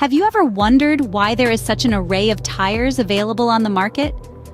Have you ever wondered why there is such an array of tires available on the market?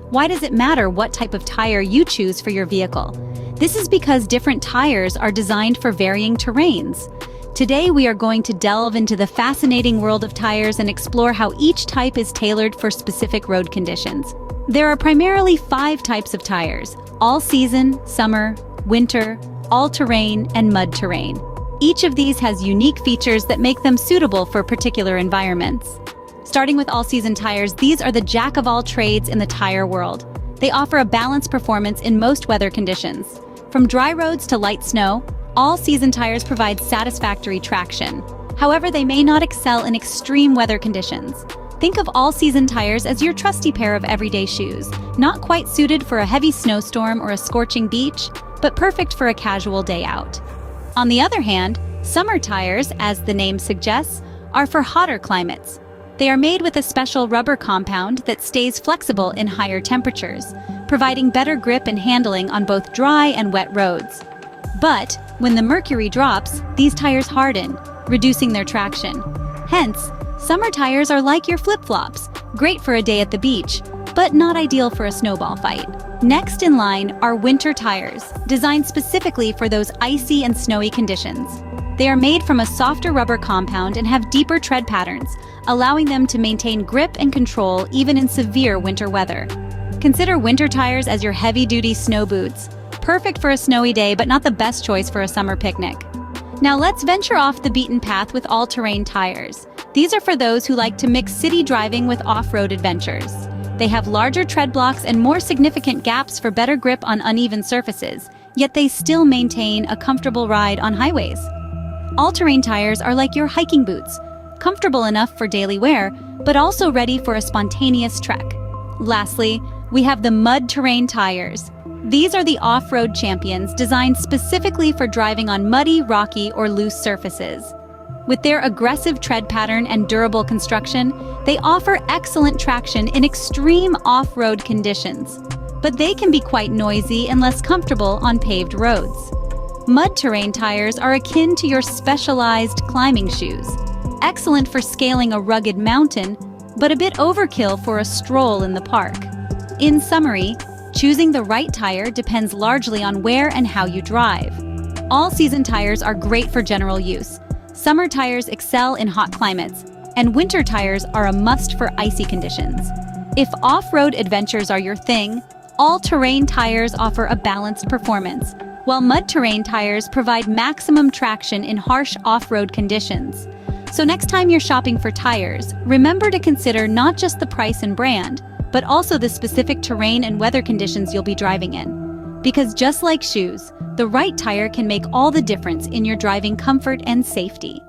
Why does it matter what type of tire you choose for your vehicle? This is because different tires are designed for varying terrains. Today we are going to delve into the fascinating world of tires and explore how each type is tailored for specific road conditions. There are primarily 5 types of tires: all-season, summer, winter, all-terrain, and mud terrain. Each of these has unique features that make them suitable for particular environments. Starting with all-season tires, these are the jack of all trades in the tire world. They offer a balanced performance in most weather conditions. From dry roads to light snow, all-season tires provide satisfactory traction. However, they may not excel in extreme weather conditions. Think of all-season tires as your trusty pair of everyday shoes, not quite suited for a heavy snowstorm or a scorching beach, but perfect for a casual day out. On the other hand, summer tires, as the name suggests, are for hotter climates. They are made with a special rubber compound that stays flexible in higher temperatures, providing better grip and handling on both dry and wet roads. But when the mercury drops, these tires harden, reducing their traction. Hence, summer tires are like your flip-flops, great for a day at the beach, but not ideal for a snowball fight. Next in line are winter tires, designed specifically for those icy and snowy conditions. They are made from a softer rubber compound and have deeper tread patterns, allowing them to maintain grip and control even in severe winter weather. Consider winter tires as your heavy-duty snow boots, perfect for a snowy day but not the best choice for a summer picnic. Now let's venture off the beaten path with all-terrain tires. These are for those who like to mix city driving with off-road adventures. They have larger tread blocks and more significant gaps for better grip on uneven surfaces, yet they still maintain a comfortable ride on highways. All-terrain tires are like your hiking boots, comfortable enough for daily wear, but also ready for a spontaneous trek. Lastly, we have the mud terrain tires. These are the off-road champions designed specifically for driving on muddy, rocky, or loose surfaces. With their aggressive tread pattern and durable construction, they offer excellent traction in extreme off-road conditions, but they can be quite noisy and less comfortable on paved roads. Mud terrain tires are akin to your specialized climbing shoes, excellent for scaling a rugged mountain, but a bit overkill for a stroll in the park. In summary, choosing the right tire depends largely on where and how you drive. All-season tires are great for general use. Summer tires excel in hot climates, and winter tires are a must for icy conditions. If off-road adventures are your thing, all-terrain tires offer a balanced performance, while mud-terrain tires provide maximum traction in harsh off-road conditions. So next time you're shopping for tires, remember to consider not just the price and brand, but also the specific terrain and weather conditions you'll be driving in. Because just like shoes, the right tire can make all the difference in your driving comfort and safety.